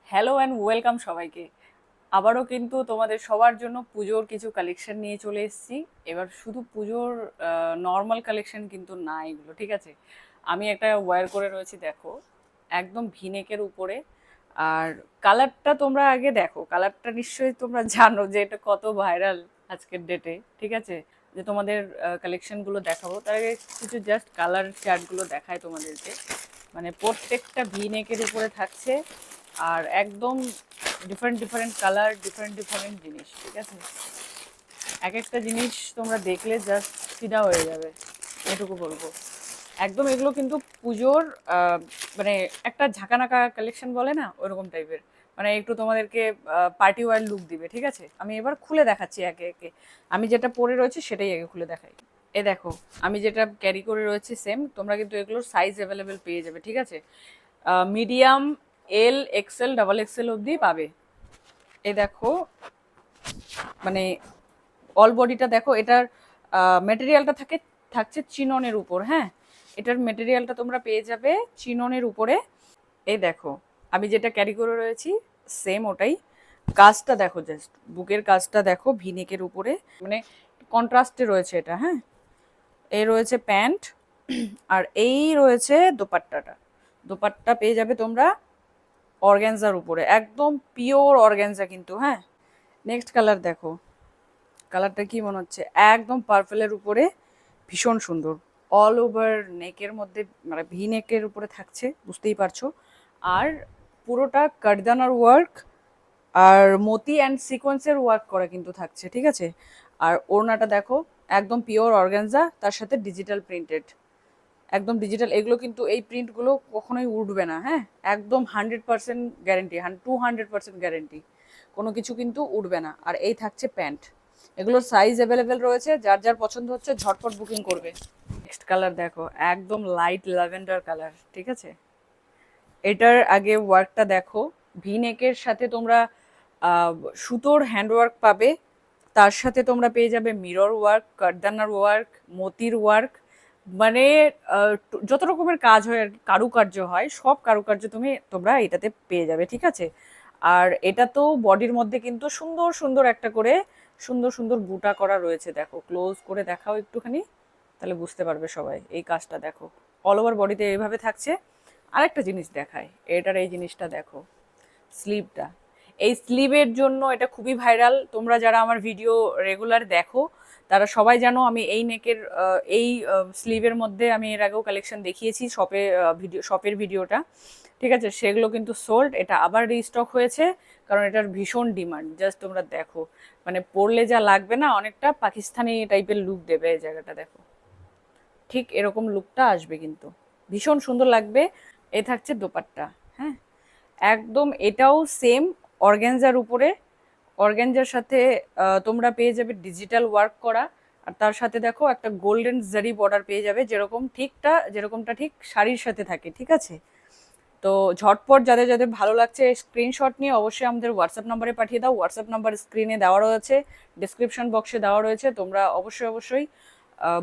Hello and welcome সবাইকে। আবারও কিন্তু তোমাদের সবার জন্য পুজোর কিছু কালেকশন নিয়ে চলে এসেছি। এবার শুধু পুজোর নর্মাল কালেকশন কিন্তু না এগুলো, ঠিক আছে? আমি একটা ওয়্যার করে রয়েছি, দেখো, একদম ভিনেকের উপরে। আর কালারটা তোমরা আগে দেখো, কালারটা নিশ্চয়ই তোমরা জানো যে এটা কত ভাইরাল আজকের ডেটে, ঠিক আছে? যে তোমাদের কালেকশনগুলো দেখাবো তার আগে কিছু জাস্ট কালার চার্টগুলো দেখায় তোমাদেরকে। মানে প্রত্যেকটা ভি নেকের উপরে থাকছে, আর একদম different different colour, different different জিনিস, ঠিক আছে? এক একটা জিনিস তোমরা দেখলে জাস্ট ফিদা হয়ে যাবে, এটুকু বলবো। একদম এগুলো কিন্তু পুজোর মানে একটা ঝাঁকানাকা কালেকশন বলে না, ওরকম টাইপের। মানে একটু তোমাদেরকে পার্টি ওয়ার লুক দিবে, ঠিক আছে? আমি এবার খুলে দেখাচ্ছি একে একে। আমি যেটা পরে রয়েছে সেটাই আগে খুলে দেখাই। এ দেখো, আমি যেটা ক্যারি করে রয়েছি সেম, তোমরা কিন্তু এগুলোর সাইজ অ্যাভেলেবেল পেয়ে যাবে, ঠিক আছে? মিডিয়াম, এল, এক্সেল, ডাবল এক্সেল অবধি পাবে। এ দেখো, মানে অল বডিটা দেখো, এটার মেটেরিয়ালটা থাকছে চিননের উপর, হ্যাঁ। এটার মেটেরিয়ালটা তোমরা পেয়ে যাবে চিননের উপরে। এই দেখো, আমি যেটা ক্যারি করে রয়েছি সেম ওটাই। কাজটা দেখো, জাস্ট বুকের কাজটা দেখো, ভিনেকের উপরে, মানে কন্ট্রাস্টে রয়েছে এটা, হ্যাঁ। এই রয়েছে প্যান্ট, আর এই রয়েছে দোপাট্টাটা। দোপাট্টা পেয়ে যাবে তোমরা অর্গ্যানজার উপরে, একদম পিওর অর্গ্যানজা কিন্তু, হ্যাঁ। নেক্সট কালার দেখো, কালারটা কি মনে হচ্ছে? একদম পার্পেলের উপরে, ভীষণ সুন্দর। অল ওভার নেকের মধ্যে, মানে ভি নেকের উপরে থাকছে, বুঝতেই পারছো। আর পুরোটা কারদানার ওয়ার্ক আর মতি অ্যান্ড সিকোয়েন্সের ওয়ার্ক করা কিন্তু থাকছে, ঠিক আছে? আর ওড়নাটা দেখো, একদম পিওর অর্গানজা, তার সাথে ডিজিটাল প্রিন্টেড, একদম ডিজিটাল। এগুলো কিন্তু এই প্রিন্টগুলো কখনোই উঠবে না, হ্যাঁ। একদম 100% গ্যারেন্টি, 200% গ্যারেন্টি, কোনো কিছু কিন্তু উঠবে না। আর এই থাকছে প্যান্ট। এগুলোর সাইজ অ্যাভেলেবেল রয়েছে, যার যার পছন্দ হচ্ছে ঝটপট বুকিং করবে। নেক্সট কালার দেখো, একদম লাইট ল্যাভেন্ডার কালার, ঠিক আছে? এটার আগে ওয়ার্কটা দেখো, ভি নেকের সাথে তোমরা আহ, সুতোর হ্যান্ডওয়ার্ক পাবে। তার সাথে তোমরা পেয়ে যাবে মিরর ওয়ার্ক, কারদানার ওয়ার্ক, মতির ওয়ার্ক, মানে যত রকমের কাজ হয় আর কি, কারুকার্য হয়, সব কারুকার্য তোমরা এটাতে পেয়ে যাবে, ঠিক আছে? আর এটা তো বডির মধ্যে কিন্তু সুন্দর সুন্দর একটা করে সুন্দর সুন্দর বুটা করা রয়েছে, দেখো, ক্লোজ করে দেখাও একটুখানি, তাহলে বুঝতে পারবে সবাই। এই কাজটা দেখো, অল ওভার বডিতে এইভাবে থাকছে। আরেকটা জিনিস দেখায়, এটার এই জিনিসটা দেখো, স্লিভটা। এই স্লিভের জন্য এটা খুবই ভাইরাল। তোমরা যারা আমার ভিডিও রেগুলার দেখো তারা সবাই জানো আমি এই নেকের এই স্লিভের মধ্যে আমি এর আগেও কালেকশন দেখিয়েছি শপের ভিডিওটা, ঠিক আছে? সেগুলো কিন্তু সোল্ড, এটা আবার রিস্টক হয়েছে, কারণ এটার ভীষণ ডিমান্ড। জাস্ট তোমরা দেখো, মানে পরলে যা লাগবে না, অনেকটা পাকিস্তানি টাইপের লুক দেবে এই জায়গাটা, দেখো, ঠিক এরকম লুকটা আসবে কিন্তু, ভীষণ সুন্দর লাগবে। এ থাকছে দোপাট্টা, হ্যাঁ। একদম এটাও সেম অর্গ্যানজার উপরে। অর্গ্যানজার সাথে তোমরা পেয়ে যাবে ডিজিটাল ওয়ার্ক করা। আর তার সাথে দেখো একটা গোল্ডেন জারি বর্ডার পেয়ে যাবে, যেরকমটা ঠিক শাড়ির সাথে থাকে, ঠিক আছে? তো ঝটপট যাদের যাদের ভালো লাগছে স্ক্রিনশট নিয়ে অবশ্যই আমাদের হোয়াটসঅ্যাপ নাম্বারে পাঠিয়ে দাও। হোয়াটসঅ্যাপ নাম্বার স্ক্রিনে দেওয়া রয়েছে, ডিসক্রিপশন বক্সে দেওয়া রয়েছে, তোমরা অবশ্যই অবশ্যই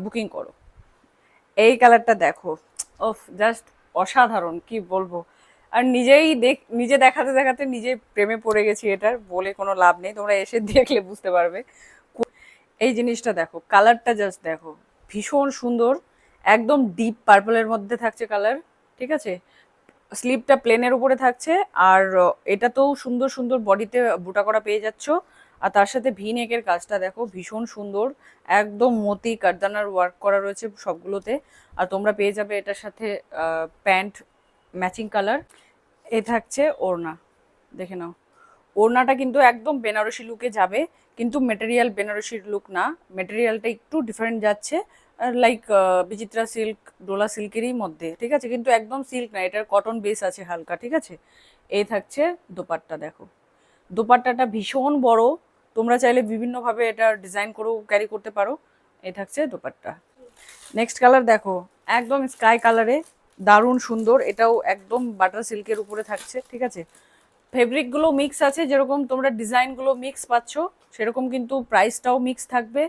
বুকিং করো। এই কালারটা দেখো, ওফ, জাস্ট অসাধারণ, কি বলবো। আর নিজে দেখাতে দেখাতে নিজে প্রেমে পড়ে গেছি, এটার বলে কোনো লাভ নেই, তোমরা এসে দেখলে বুঝতে পারবে। এই জিনিসটা দেখো, কালারটা জাস্ট দেখো, ভীষণ সুন্দর। একদম ডিপ পার্পলের মধ্যে থাকছে কালার, ঠিক আছে? স্লিপটা প্লেনের উপরে থাকছে। আর এটাতেও সুন্দর সুন্দর বডিতে বুটা করা পেয়ে যাচ্ছ। আর তার সাথে ভি নেকের কাজটা দেখো, ভীষণ সুন্দর, একদম মতি কারদানার ওয়ার্ক করা রয়েছে সবগুলোতে। আর তোমরা পেয়ে যাবে এটার সাথে প্যান্ট ম্যাচিং কালার। এ থাকছে ওড়না, দেখে নাও। ওড়নাটা কিন্তু একদম বেনারসি লুকে যাবে, কিন্তু মেটেরিয়াল বেনারসির লুক না, মেটেরিয়ালটা একটু ডিফারেন্ট যাচ্ছে, লাইক বিচিত্রা সিল্ক, ডোলা সিল্কেরই মধ্যে, ঠিক আছে? কিন্তু একদম সিল্ক না, এটার কটন বেস আছে হালকা, ঠিক আছে? এই থাকছে দোপাট্টা, দেখো, দোপাট্টাটা ভীষণ বড়, তোমরা চাইলে বিভিন্নভাবে এটা ডিজাইন করেও ক্যারি করতে পারো। এই থাকছে দোপাট্টা। নেক্সট কালার দেখো, একদম স্কাই কালারে, দারুণ সুন্দর। এটাও একদম বাটার সিল্কের উপরে থাকছে, ঠিক আছে? ফেব্রিকগুলো মিক্স আছে, যেরকম তোমরা ডিজাইনগুলো মিক্স পাচ্ছ সেরকম কিন্তু প্রাইসটাও মিক্স থাকবে,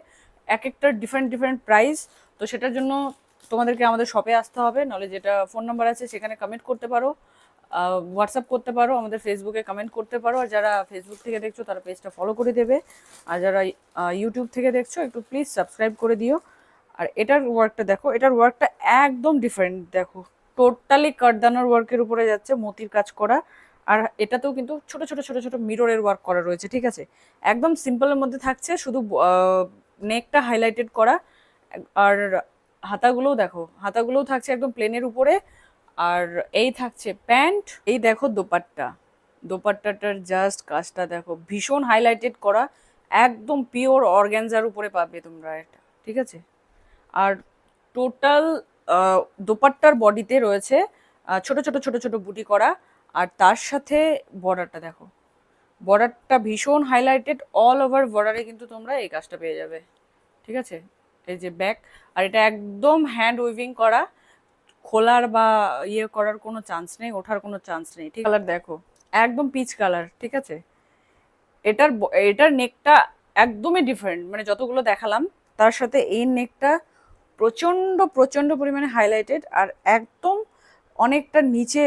এক একটার ডিফারেন্ট ডিফারেন্ট প্রাইস। তো সেটার জন্য তোমাদেরকে আমাদের শপে আসতে হবে, নাহলে যেটা ফোন নাম্বার আছে সেখানে কমেন্ট করতে পারো। হোয়াটসঅ্যাপ করতে পারো, আমাদের ফেসবুকে কমেন্ট করতে পারো, আর যারা ফেসবুক থেকে দেখছো তারা পেজটা ফলো করে দেবে, আর যারা ইউটিউব থেকে দেখছো একটু প্লিজ সাবস্ক্রাইব করে দিও। আর এটার ওয়ার্কটা দেখো, এটার ওয়ার্কটা একদম ডিফারেন্ট, দেখো টোটালি কাঠদানার ওয়ার্কের উপরে যাচ্ছে, মতির কাজ করা। আর এটাতেও কিন্তু ছোট ছোট ছোট ছোট মিররের ওয়ার্ক করা রয়েছে, ঠিক আছে। একদম সিম্পলের মধ্যে থাকছে, শুধু নেকটা হাইলাইটেড করা। আর হাতাগুলোও দেখো, হাতাগুলোও থাকছে একদম প্লেনের উপরে। আর এই থাকছে প্যান্ট, এই দেখো দোপাট্টা, দোপাট্টাটার জাস্ট কাজটা দেখো, ভীষণ হাইলাইটেড করা, একদম পিওর অর্গ্যানজার উপরে পাবে তোমরা এটা, ঠিক আছে। আর টোটাল দোপাট্টার বডিতে রয়েছে ছোট ছোট ছোট ছোট বুটি করা। আর তার সাথে বর্ডারটা দেখো, বর্ডারটা ভীষণ হাইলাইটেড, অল ওভার বর্ডারে কিন্তু তোমরা এই কাজটা পেয়ে যাবে, ঠিক আছে। এই যে ব্যাক, আর এটা একদম হ্যান্ড উইভিং করা, খোলার বা ইয়ে করার কোনো চান্স নেই, ওঠার কোনো চান্স নেই, ঠিক। কালার দেখো, একদম পিচ কালার, ঠিক আছে। এটার নেকটা একদমই ডিফারেন্ট, মানে যতগুলো দেখালাম তার সাথে এই নেকটা প্রচণ্ড প্রচণ্ড পরিমাণে হাইলাইটেড, আর একদম অনেকটা নিচে,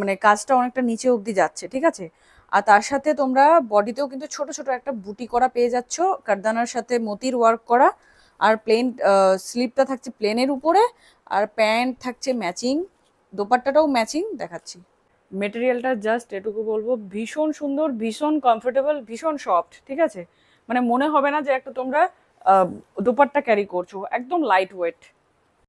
মানে কাজটা অনেকটা নিচে অবধি যাচ্ছে, ঠিক আছে। আর তার সাথে তোমরা বডিতেও কিন্তু ছোট ছোট একটা বুটি করা পেয়ে যাচ্ছ, কারদানার সাথে মতির ওয়ার্ক করা। আর প্লেন স্লিপটা থাকছে প্লেনের উপরে, আর প্যান্ট থাকছে ম্যাচিং, দোপাট্টাটাও ম্যাচিং দেখাচ্ছি। মেটেরিয়ালটা জাস্ট এটুকু বলবো, ভীষণ সুন্দর, ভীষণ কমফোর্টেবল, ভীষণ সফট, ঠিক আছে। মানে মনে হবে না যে একটা তোমরা দোপাট্টা ক্যারি করছো, একদম লাইট ওয়েট।